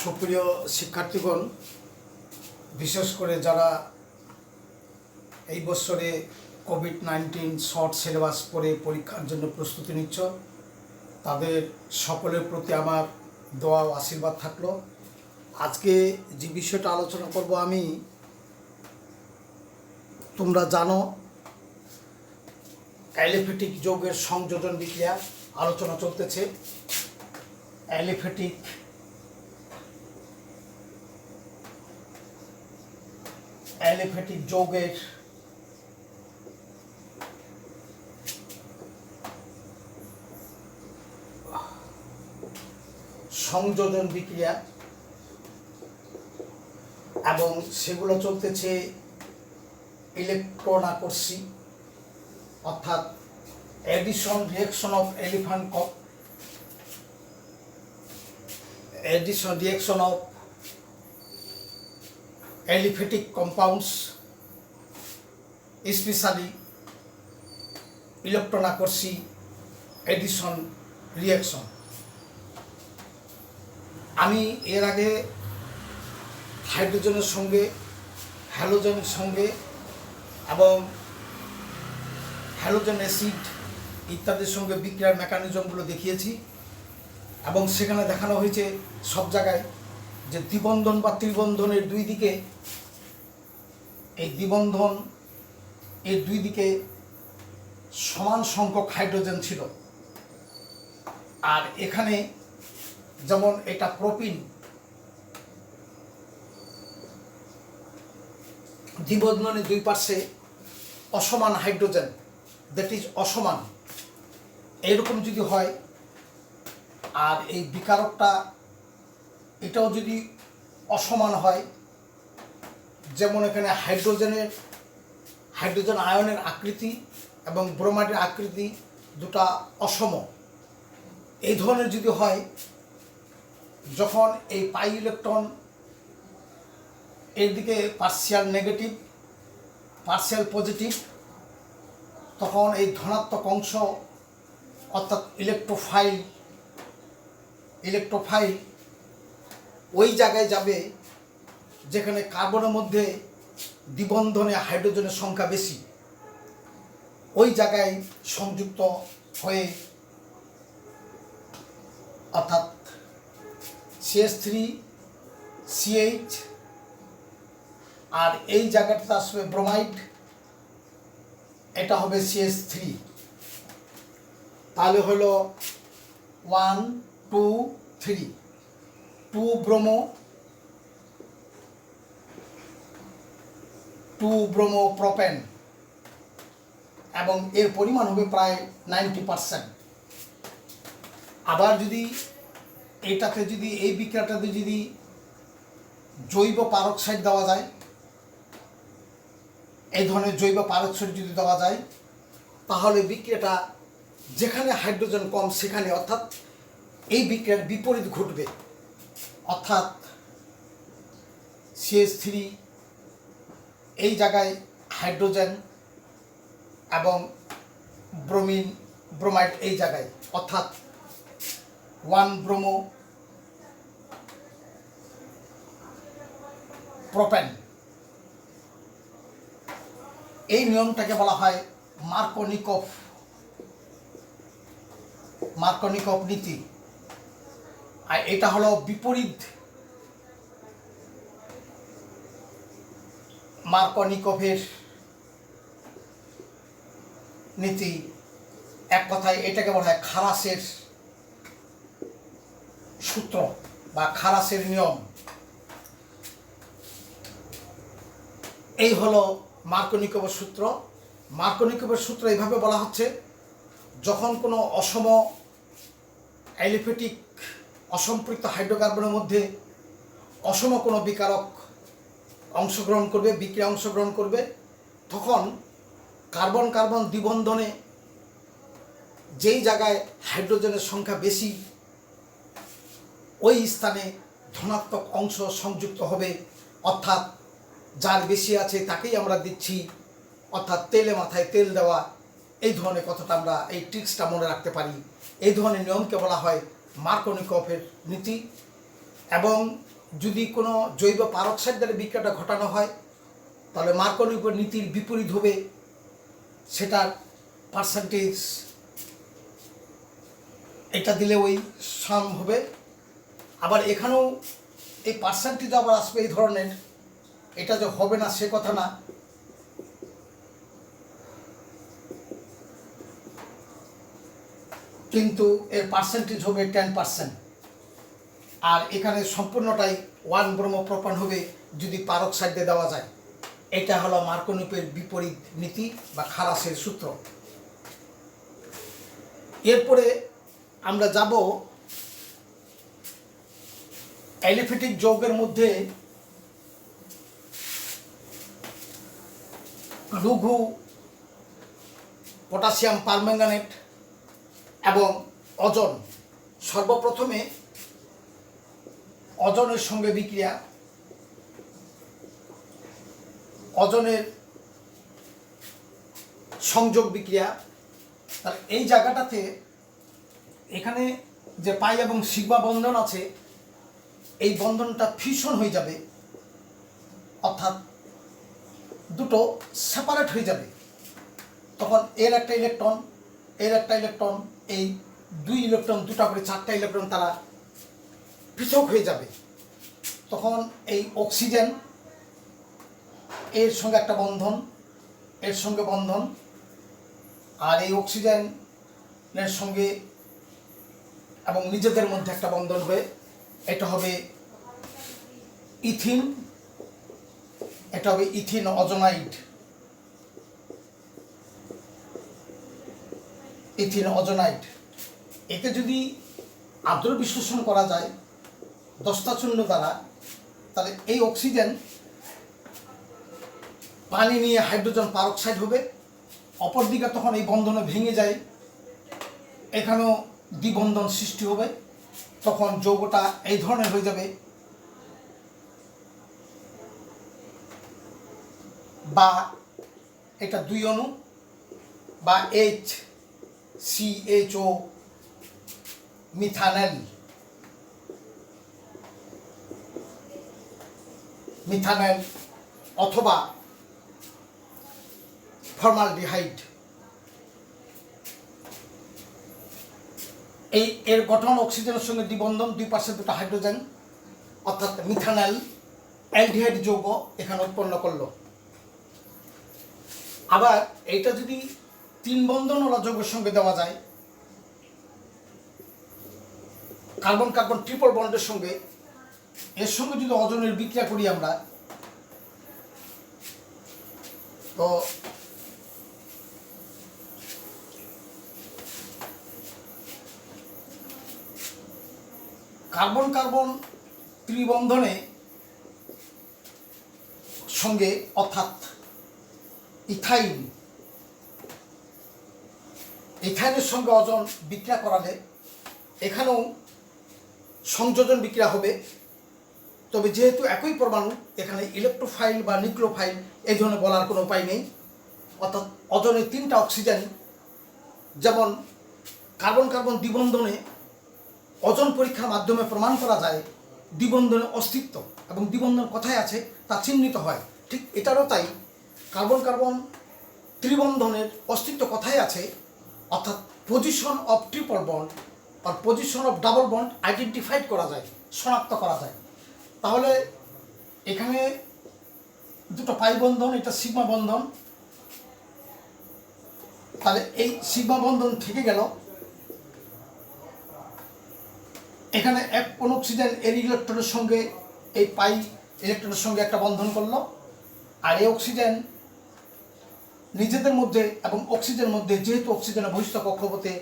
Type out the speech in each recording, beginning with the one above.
সুপ্রিয় শিক্ষার্থীগণ, বিশেষ করে যারা এই বছরে কোভিড-19 শর্ট সিলেবাস পড়ে পরীক্ষার জন্য প্রস্তুতি নিচ্ছ, তাদের সকলের প্রতি আমার দোয়া ও আশীর্বাদ থাকলো। আজকে যে বিষয়টা আলোচনা করব আমি, তোমরা জানো অ্যালিফ্যাটিক যৌগের সংযোজন বিক্রিয়া আলোচনা চলতেছে। অ্যালিফ্যাটিক যৌগের সংযোজন বিক্রিয়া, এবং সেগুলো চলতেছে ইলেকট্রন আকর্ষী, অর্থাৎ addition reaction of aliphatic compounds, especially electron আকর্ষী এডিশন রিঅ্যাকশন। আমি এর আগে হাইড্রোজেনের সঙ্গে হ্যালোজেনের সঙ্গে এবং হ্যালোজেন অ্যাসিড ইত্যাদির সঙ্গে বিক্রিয়ার মেকানিজমগুলো দেখিয়েছি, এবং সেখানে দেখানো হয়েছে সব জায়গায় যে দ্বিবন্ধন বা ত্রিবন্ধনের দুই দিকে, এই দ্বিবন্ধন এর দুই দিকে সমান সংখ্যক হাইড্রোজেন ছিল। আর এখানে যেমন এটা প্রোপিন, দ্বিবন্ধনের দুই পার্শ্বে অসমান হাইড্রোজেন, দ্যাট ইজ অসমান, এরকম যদি হয়, আর এই বিকারকটা এটাও যদি অসমান হয়, যেমন এখানে হাইড্রোজেন আয়নের আকৃতি এবং ব্রোমাইডের আকৃতি দুটা অসম, এই ধরনের যদি হয়, যখন এই পাই ইলেকট্রন এর দিকে পার্শিয়াল নেগেটিভ পার্শিয়াল পজিটিভ, তখন এই ধনাত্মক অংশ অর্থাৎ ইলেকট্রোফাইল ওই জায়গায় যাবে যেখানে কার্বনের মধ্যে দ্বিবন্ধনে হাইড্রোজেনের সংখ্যা বেশি, ওই জায়গায় সংযুক্ত হয়ে, অর্থাৎ CH3CH, আর এই জায়গাটাতে আসবে ব্রোমাইড, এটা হবে CH3। তাহলে হলো 1 2 3, 2 ব্রোমো প্রোপেন, এবং এর পরিমাণ হবে প্রায় 90%। আবার যদি এটাতে যদি এই বিক্রিয়াটাতে যদি জৈব পারক্সাইড দেওয়া যায়, এই ধরনের জৈব পারক্সাইড যদি দেওয়া যায়, তাহলে বিক্রিয়াটা যেখানে হাইড্রোজেন কম সেখানে, অর্থাৎ এই বিক্রিয়ার বিপরীত ঘটবে, অর্থাৎ CH3 এই জায়গায় হাইড্রোজেন এবং ব্রোমাইড এই জায়গায়, অর্থাৎ 1 ব্রোমো প্রোপেন। এই নিয়মটাকে বলা হয় মার্কনিকভ নীতি, আর এটা হলো বিপরীত মার্কনিকভের নীতি। এক কথায় এটাকে বলা হয় খালাসের সূত্র বা খালাসের নিয়ম। এই হলো মার্কনিকভের সূত্র। মার্কনিকভের সূত্র এইভাবে বলা হচ্ছে, যখন কোনো অসম অ্যালিফ্যাটিক অসম্পৃক্ত হাইড্রোকার্বনের মধ্যে অসম কোনো বিক্রিয়া অংশগ্রহণ করবে, তখন কার্বন কার্বন দ্বিবন্ধনে যেই জায়গায় হাইড্রোজেনের সংখ্যা বেশি, ওই স্থানে ধনাত্মক অংশ সংযুক্ত হবে, অর্থাৎ যার বেশি আছে তাকেই আমরা দিচ্ছি, অর্থাৎ তেলে মাথায় তেল দেওয়া, এই ধরনের কথাটা আমরা, এই ট্রিক্সটা মনে রাখতে পারি। এই ধরনের নিয়মকে বলা হয় মার্কনিকভের নীতি। এবং যদি কোনো জৈব পারক্সাইড দ্বারা বিক্রিয়াটা ঘটানো হয় তাহলে মার্কোনিপের নীতির বিপরীত হবে, সেটার পার্সেন্টেজ এটা দিলে ওই সাম হবে। আবার এখানেও এই পার্সেন্টেজ আবার আসবে এই ধরনের, এটা যে হবে না সে কথা না, কিন্তু এর পার্সেন্টেজ হবে 10%। আর এখানে সম্পূর্ণটাই 1 ব্রোমোপ্রোপান হবে যদি পারক্সাইড দিয়ে দেওয়া যায়। এটা হলো মার্কোনিপের বিপরীত নীতি বা খালাসের সূত্র। এরপরে আমরা যাব অ্যালিফেটিক যৌগের মধ্যে লঘু পটাশিয়াম পারম্যাঙ্গানেট এবং অজন। সর্বপ্রথমে অজনের সঙ্গে বিক্রিয়া, অজনের সংযোগ বিক্রিয়া। তাহলে এই জায়গাটাতে এখানে যে পাই এবং সিগমা বন্ধন আছে, এই বন্ধনটা ফিউশন হয়ে যাবে, অর্থাৎ দুটো সেপারেট হয়ে যাবে। তখন এর একটা ইলেকট্রন, এর একটা ইলেকট্রন, এই 2 ইলেকট্রন, 2টা করে 4টা ইলেকট্রন তারা পৃথক হয়ে যাবে। তখন এই অক্সিজেন এর সঙ্গে একটা বন্ধন, এর সঙ্গে বন্ধন, আর এই অক্সিজেনের সঙ্গে এবং নিজেদের মধ্যে একটা বন্ধন হয়ে এটা হবে ইথিন, এটা হবে ইথিন অজনাইড, ইথিন অজনাইড। একে যদি আদ্র বিশ্লেষণ করা যায় দস্তা চূর্ণ দ্বারা, তাহলে এই অক্সিজেন পানি নিয়ে হাইড্রোজেন পারক্সাইড হবে। অপরদিকে তখন এই বন্ধনে ভেঙে যায়, এখানেও দ্বিবন্ধন সৃষ্টি হবে। তখন যৌগটা এই ধরনের হয়ে যাবে, বা এটা 2 অণু বা HCHO মিথানল, মিথানল অথবা ফর্মালডিহাইড। এই এর গঠন অক্সিজেনের সঙ্গে দ্বিবন্ধন, 2 পাশে 2টা হাইড্রোজেন, অর্থাৎ মিথানল অ্যালডিহাইড যৌগ এখানে উৎপন্ন করলো। আবার এইটা যদি 3 বন্ধনওয়ালা যৌগের সঙ্গে দেওয়া যায়, কার্বন কার্বন ট্রিপল বন্ডের সঙ্গে, এর সঙ্গে যদি অজনের বিক্রিয়া করি আমরা, তো কার্বন কার্বন ত্রিবন্ধনে সঙ্গে, অর্থাৎ ইথাইন, ইথাইনের সঙ্গে অজন বিক্রিয়া করালে এখানেও সংযোজন বিক্রিয়া হবে। তবে যেহেতু একই পরমাণু, এখানে ইলেকট্রোফাইল বা নিউক্লিওফাইল এই ধরনের বলার কোনো উপায় নেই। অর্থাৎ অজনের 3টা অক্সিজেন, যেমন কার্বন কার্বন দ্বিবন্ধনে অজন পরীক্ষার মাধ্যমে প্রমাণ করা যায় দ্বিবন্ধনের অস্তিত্ব এবং দ্বিবন্ধন কোথায় আছে তা চিহ্নিত হয়, ঠিক এটারও তাই কার্বন কার্বন ত্রিবন্ধনের অস্তিত্ব কোথায় আছে, অর্থাৎ পজিশন অফ ট্রিপল বন্ড আর position of double bond identified করা যায়, শনাক্ত করা যায়। তাহলে এখানে 2টো পাই বন্ধন, এটা সিগমা বন্ধন, তাহলে এই সিগমা বন্ধন থেকে গেল। এখানে কোন অক্সিজেন এর ইলেকট্রনের সঙ্গে এই পাই ইলেকট্রনের সঙ্গে একটা বন্ধন করলো, আর এই অক্সিজেন নিজেদের মধ্যে এবং অক্সিজেনের মধ্যে, যেহেতু অক্সিজেনের বহিস্থ কক্ষপথে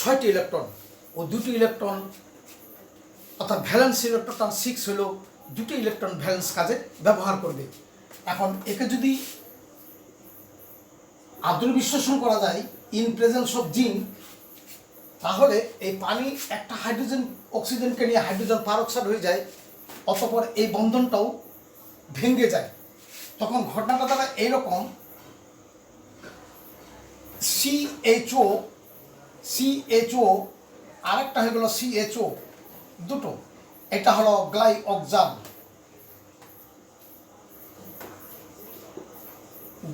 6টি ইলেকট্রন ও 2টি ইলেকট্রন, অর্থাৎ ভ্যালেন্স ইলেকট্রন 6 হলো, 2টি ইলেকট্রন ভ্যালেন্স কাজে ব্যবহার করবে। এখন একে যদি আদ্র বিশ্লেষণ করা যায় ইন প্রেজেন্স অফ জিঙ্ক, তাহলে এই পানি একটা হাইড্রোজেন অক্সিজেনকে নিয়ে হাইড্রোজেন পারক্সাইড হয়ে যায়, অতঃপর এই বন্ধনটাও ভেঙে যায়। তখন ঘটনাটা দ্বারা এইরকম, CHO আরেকটা হয়ে গেল CHO, দুটো এটা হলো গ্লাইঅক্সাল।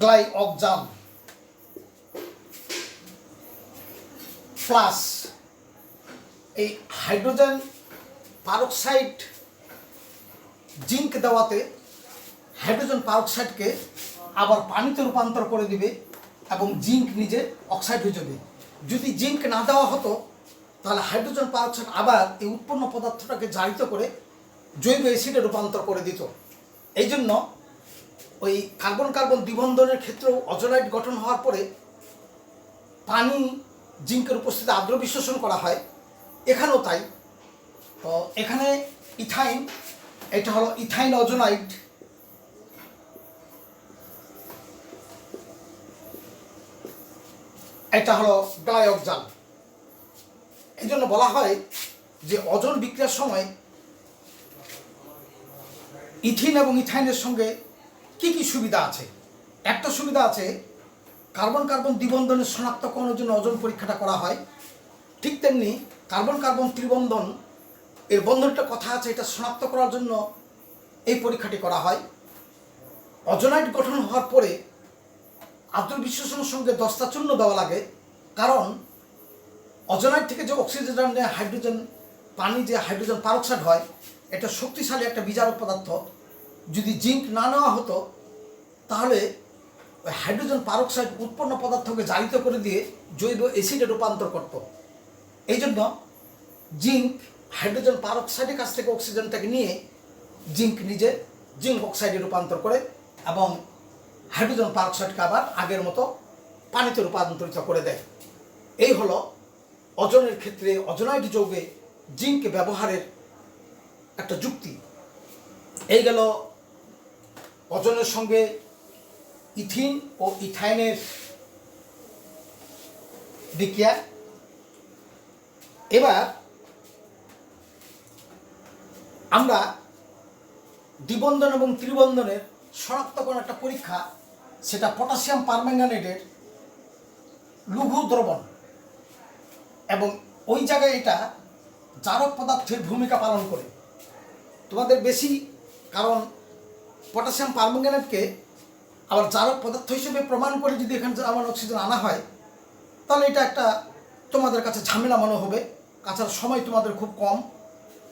গ্লাইঅক্সাল প্লাস এই হাইড্রোজেন পারক্সাইড জিঙ্ক দেওয়াতে হাইড্রোজেন পারক্সাইডকে আবার পানিতে রূপান্তর করে দিবে এবং জিঙ্ক নিজে অক্সাইড হয়ে যাবে। যদি জিঙ্ক না দেওয়া হতো তাহলে হাইড্রোজেন পারক্সাইড আবার এই উৎপন্ন পদার্থটাকে জারিত করে জৈব অ্যাসিডে রূপান্তর করে দিত। এই জন্য ওই কার্বন কার্বন দ্বিবন্ধনের ক্ষেত্রেও অজোনাইড গঠন হওয়ার পরে পানি জিঙ্কের উপস্থিতিতে আদ্র বিশ্লেষণ করা হয়, এখানেও তাই। তো এখানে ইথাইন, এটা হলো ইথাইন অজোনাইড, এটা হলো গ্লাইঅক্সাল। এই জন্য বলা হয় যে অজন বিক্রিয়ার সময় ইথিন এবং ইথাইনের সঙ্গে কি কি সুবিধা আছে। একটা সুবিধা আছে, কার্বন কার্বন দ্বিবন্ধনের শনাক্তকরণের জন্য অজন পরীক্ষাটা করা হয়। ঠিক তেমনি কার্বন কার্বন ত্রিবন্ধন এর বন্ধনটা কথা আছে, এটা শনাক্ত করার জন্য এই পরীক্ষাটি করা হয়। অজোনাইড গঠন হওয়ার পরে আদ্র বিশ্লেষণের সঙ্গে দস্তা চূর্ণ দেওয়া লাগে, কারণ অজোনাইড থেকে যে অক্সিজেন নেয় হাইড্রোজেন পানি যে হাইড্রোজেন পারক্সাইড হয়, এটা শক্তিশালী একটা বিজারক পদার্থ। যদি জিঙ্ক না নেওয়া হতো তাহলে ওই হাইড্রোজেন পারক্সাইড উৎপন্ন পদার্থকে জারিত করে দিয়ে জৈব অ্যাসিডে রূপান্তর করত। এই জন্য জিঙ্ক হাইড্রোজেন পারক্সাইডের কাছ থেকে অক্সিজেনটাকে নিয়ে জিঙ্ক নিজে জিঙ্ক অক্সাইডে রূপান্তর করে এবং হাইড্রোজেন পারক্সাইডকে আবার আগের মতো পানিতে রূপান্তরিত করে দেয়। এই হলো অজনের ক্ষেত্রে অজোনাইড যৌগে জিঙ্ক ব্যবহারের একটা যুক্তি। এই গেল অজনের সঙ্গে ইথিন ও ইথাইনের বিক্রিয়া। এবার আমরা দ্বিবন্ধন এবং ত্রিবন্ধনের শনাক্তকরণ একটা পরীক্ষা, সেটা পটাশিয়াম পারম্যাঙ্গানেটের লঘু দ্রবণ, এবং ওই জায়গায় এটা জারক পদার্থের ভূমিকা পালন করে তোমাদের বেশি, কারণ পটাশিয়াম পারম্যাঙ্গানেটকে আবার জারক পদার্থ হিসেবে প্রমাণ করে যদি এখানে আমার অক্সিজেন আনা হয় তাহলে এটা একটা তোমাদের কাছে ঝামেলা মনে হবে। কাছার সময় তোমাদের খুব কম,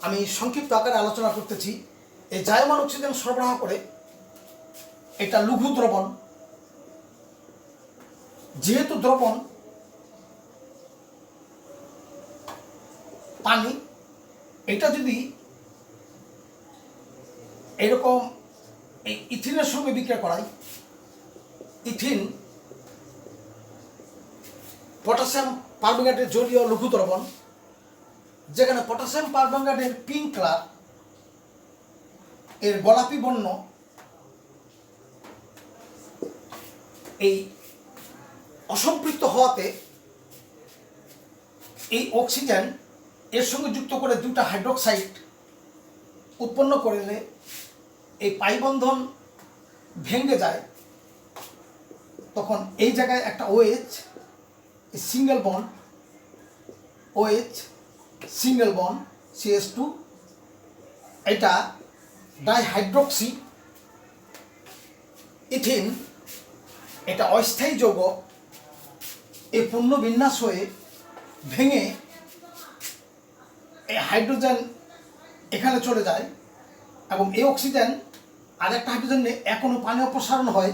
আমি সংক্ষিপ্ত আকারে আলোচনা করতেছি। এই জায়মান অক্সিজেন সরবরাহ করে এটা লঘু দ্রবণ। যেহেতু দ্রবণ পানি, এটা যদি এরকম এই ইথিনের সঙ্গে বিক্রিয়া করাই, ইথিন পটাশিয়াম পারম্যাঙ্গানেটের জলীয় লঘু দ্রবণ, যেখানে পটাশিয়াম পারম্যাঙ্গানেটের পিঙ্ক কালার এর গোলাপি বর্ণ এই অসম্পৃক্ত হওয়াতে এই অক্সিজেন এর সঙ্গে যুক্ত করে দুটা হাইড্রোক্সাইড উৎপন্ন করলে এই পাইবন্ধন ভেঙে যায়, তখন এই জায়গায় একটা OH single bond, OH single bond CH2, এটা ডাইহাইড্রোক্সি ইথিন, এটা অস্থায়ী যৌগ, এই পুনর্বিন্যাস হয়ে ভেঙে এই হাইড্রোজেন এখানে চলে যায় এবং এই অক্সিজেন আর একটা হাইড্রোজেন এখনো পানি অপসারণ হয়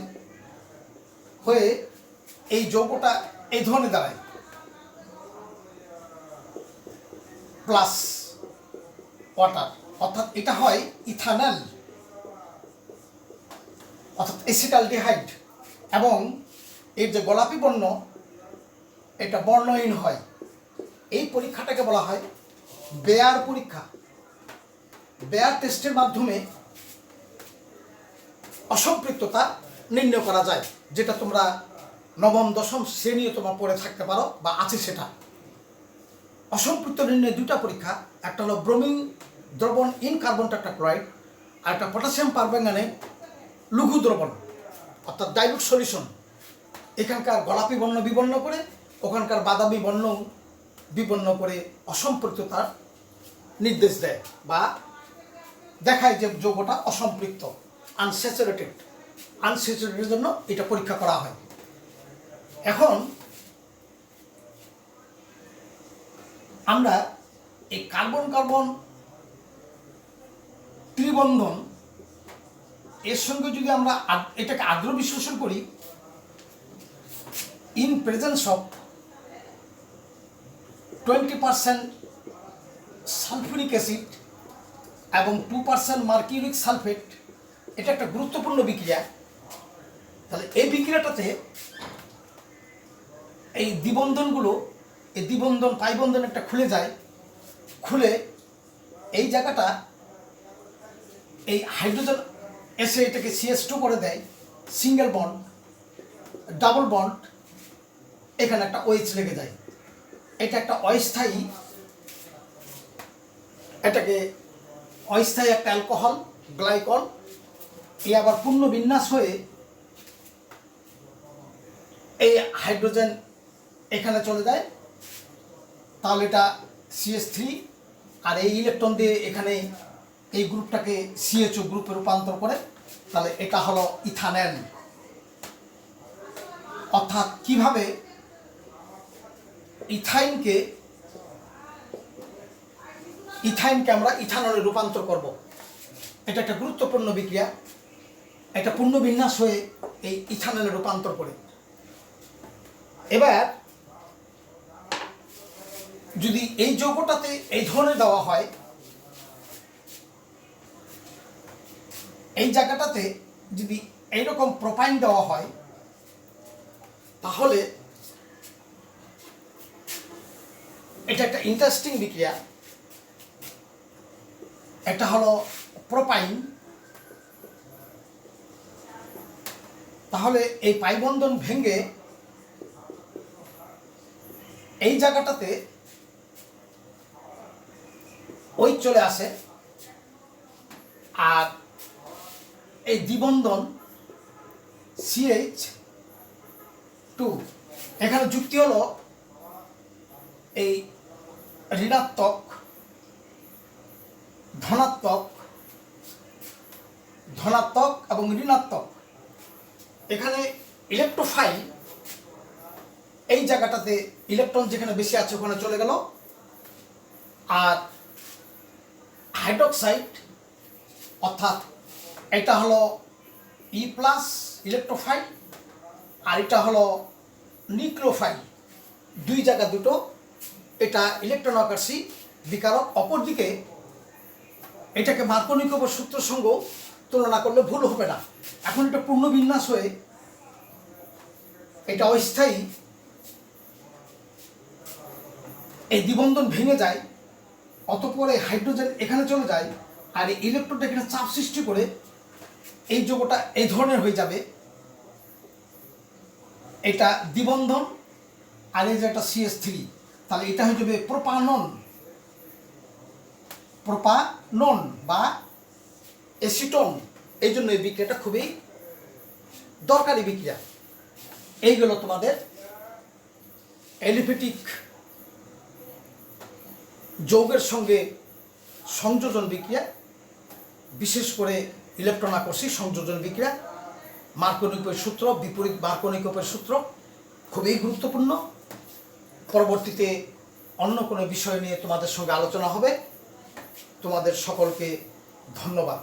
হয়ে এই যৌগটা এই ধরনের দাঁড়ায় প্লাস ওয়াটার, অর্থাৎ এটা হয় ইথানল অর্থাৎ এসিটালডিহাইড, এবং এর যে গোলাপি বর্ণ এটা বর্ণহীন হয়। এই পরীক্ষাটাকে বলা হয় বেয়ার পরীক্ষা। বেয়ার টেস্টের মাধ্যমে অসম্পৃক্ততা নির্ণয় করা যায়, যেটা তোমরা নবম দশম শ্রেণীও তোমরা পড়ে থাকতে পারো বা আছে সেটা। অসম্পৃক্ত নির্ণয় দুটা পরীক্ষা, একটা হলো ব্রোমিন দ্রবণ ইন কার্বন টেট্রাক্লোরাইড, আর একটা পটাশিয়াম পারম্যাঙ্গানেট লঘু দ্রবণ অর্থাৎ ডাইলুট সলিউশন। এখানকার গোলাপি বর্ণ বিবর্ণ করে, ওখানকার বাদামি বর্ণ বিবর্ণ করে অসম্পৃক্ততার নির্দেশ দেয় বা দেখায় যে যৌগটা অসম্পৃক্ত, আনস্যাচুরেটেডের জন্য এটা পরীক্ষা করা হয়। এখন আমরা এই কার্বন কার্বন ত্রিবন্ধন এর সঙ্গে যদি আমরা এটাকে আদ্র বিশ্লেষণ করি, in presence of 20% sulphuric acid এবং 2% মার্কিউরিক সালফেট, এটা একটা গুরুত্বপূর্ণ বিক্রিয়া। তাহলে এই বিক্রিয়াটাতে এই দ্বিবন্ধনগুলো, এই দ্বিবন্ধন পাই বন্ধন একটা খুলে যায়, খুলে এই জায়গাটা এই হাইড্রোজেন এসে এটাকে CH2 করে দেয়, সিঙ্গেল বন্ড, ডাবল বন্ড, এখানে একটা OH লেগে যায়। এটা একটা অস্থায়ী, এটাকে অস্থায়ী একটা অ্যালকোহল গ্লাইকল, এ আবার পূর্ণ বিন্যাস হয়ে এই হাইড্রোজেন এখানে চলে যায়, তাহলে এটা CH3, আর এই ইলেকট্রন দিয়ে এখানে এই গ্রুপটাকে CHO গ্রুপে রূপান্তর করে, তাহলে এটা হলো ইথানল। অর্থাৎ কিভাবে ইথাইনকে আমরা ইথানলে রূপান্তর করব, এটা একটা গুরুত্বপূর্ণ বিক্রিয়া। এটা পূর্ণ বিন্যাস হয়ে এই ইথানলে রূপান্তর করে। এবার যদি এই যৌগটাতে এই ধরনের দেওয়া হয়, এই জায়গাটাতে যদি এইরকম প্রোপাইন দেওয়া হয়, তাহলে এটা একটা ইন্টারেস্টিং বিক্রিয়া। এটা হলো প্রোপাইন। তাহলে এই পাইবন্ধন ভেঙে এই জায়গাটাতে ওই চলে আসে, আর এই দ্বিবন্ধন CH2, এখানে যুক্তি হলো এই ঋণাত্মক, ধনাত্মক এবং ঋণাত্মক। এখানে ইলেকট্রোফাইল, এই জায়গাটাতে ইলেকট্রন যেখানে বেশি আছে ওখানে চলে গেল, আর হাইড্রোক্সাইড অর্থাৎ এটা হলো E+ ইলেকট্রোফাইল, আর এটা হলো নিউক্লিওফাইল, দুই জায়গা দুটো, এটা ইলেকট্রন আকর্ষী বিকারক। অপরদিকে এটাকে মার্কোনিকোভের সূত্র সঙ্গে তুলনা করলে ভুল হবে না। এখন এটা পূর্ণ বিন্যাস হয়ে এটা অস্থায়ী, এই দ্বিবন্ধন ভেঙে যায়, অতঃপরে হাইড্রোজেন এখানে চলে যায়, আর এই ইলেকট্রনটা এখানে চাপ সৃষ্টি করে এই যৌগটা এই ধরনের হয়ে যাবে। এটা দ্বিবন্ধন, আর এই যে একটা CH3, তাহলে এটা হয়ে যাবে প্রোপানন বা অ্যাসিটোন। এই জন্য এই বিক্রিয়াটা খুবই দরকারি বিক্রিয়া। এইগুলো তোমাদের অ্যালিফেটিক যৌগের সঙ্গে সংযোজন বিক্রিয়া, বিশেষ করে ইলেকট্রন আকর্ষী সংযোজন বিক্রিয়া, মার্কোনিকোভের সূত্র, বিপরীত মার্কোনিকোভের সূত্র খুবই গুরুত্বপূর্ণ। পরবর্তীতে অন্য কোনো বিষয় নিয়ে তোমাদের সঙ্গে আলোচনা হবে। তোমাদের সকলকে ধন্যবাদ।